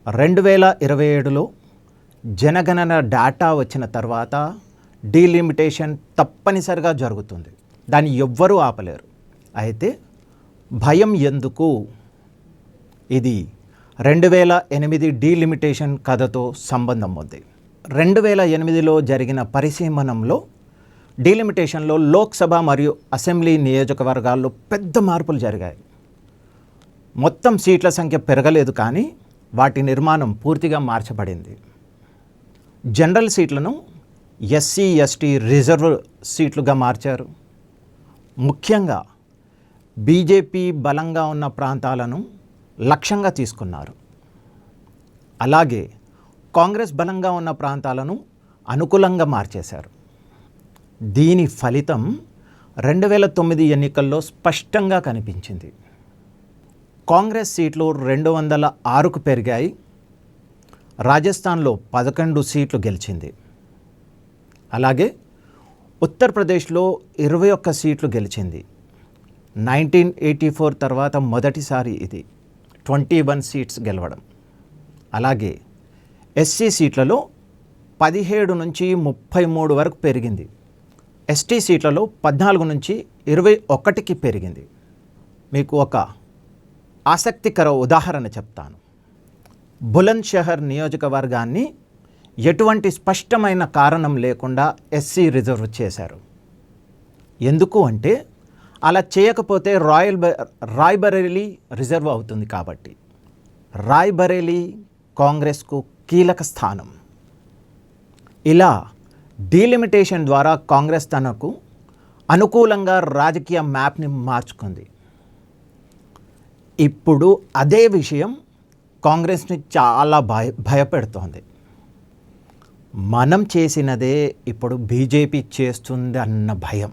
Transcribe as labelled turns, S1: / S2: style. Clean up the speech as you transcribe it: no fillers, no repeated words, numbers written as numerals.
S1: 2027లో జనగణన డేటా వచ్చిన తర్వాత డీలిమిటేషన్ తప్పనిసరిగా జరుగుతుంది. దాన్ని ఎవ్వరూ ఆపలేరు. అయితే భయం ఎందుకు? ఇది 2008 డీలిమిటేషన్ కథతో సంబంధం ఉంది. 2008లో జరిగిన పరిశీలనలో డీలిమిటేషన్లో లోక్సభ మరియు అసెంబ్లీ నియోజకవర్గాల్లో పెద్ద మార్పులు జరిగాయి. మొత్తం సీట్ల సంఖ్య పెరగలేదు, కానీ వాటి నిర్మాణం పూర్తిగా మార్చబడింది. జనరల్ సీట్లను ఎస్సీ ఎస్టీ రిజర్వ్ సీట్లుగా మార్చారు. ముఖ్యంగా బీజేపీ బలంగా ఉన్న ప్రాంతాలను లక్ష్యంగా తీసుకున్నారు. అలాగే కాంగ్రెస్ బలంగా ఉన్న ప్రాంతాలను అనుకూలంగా మార్చేశారు. దీని ఫలితం 2009 ఎన్నికల్లో స్పష్టంగా కనిపించింది. కాంగ్రెస్ సీట్లు 206కు పెరిగాయి. రాజస్థాన్లో 11 సీట్లు గెలిచింది. అలాగే ఉత్తరప్రదేశ్లో 21 సీట్లు గెలిచింది. 1984 తర్వాత మొదటిసారి ఇది 21 సీట్స్ గెలవడం. అలాగే ఎస్సీ సీట్లలో 17 నుంచి 33 వరకు పెరిగింది. ఎస్టీ సీట్లలో 14 నుంచి 21కి పెరిగింది. మీకు ఒక ఆసక్తికర ఉదాహరణ చెప్తాను. బులంద్ షహర్ నియోజకవర్గాన్ని ఎటువంటి స్పష్టమైన కారణం లేకుండా ఎస్సీ రిజర్వ్ చేశారు. ఎందుకు అంటే అలా చేయకపోతే రాయ్బరేలీ రిజర్వ్ అవుతుంది కాబట్టి. రాయ్బరేలీ కాంగ్రెస్కు కీలక స్థానం. ఇలా డీలిమిటేషన్ ద్వారా కాంగ్రెస్ తనకు అనుకూలంగా రాజకీయ మ్యాప్ని మార్చుకుంది. ఇప్పుడు అదే విషయం కాంగ్రెస్ని చాలా భయపెడుతోంది. మనం చేసినదే ఇప్పుడు బీజేపీ చేస్తుంది అన్న భయం.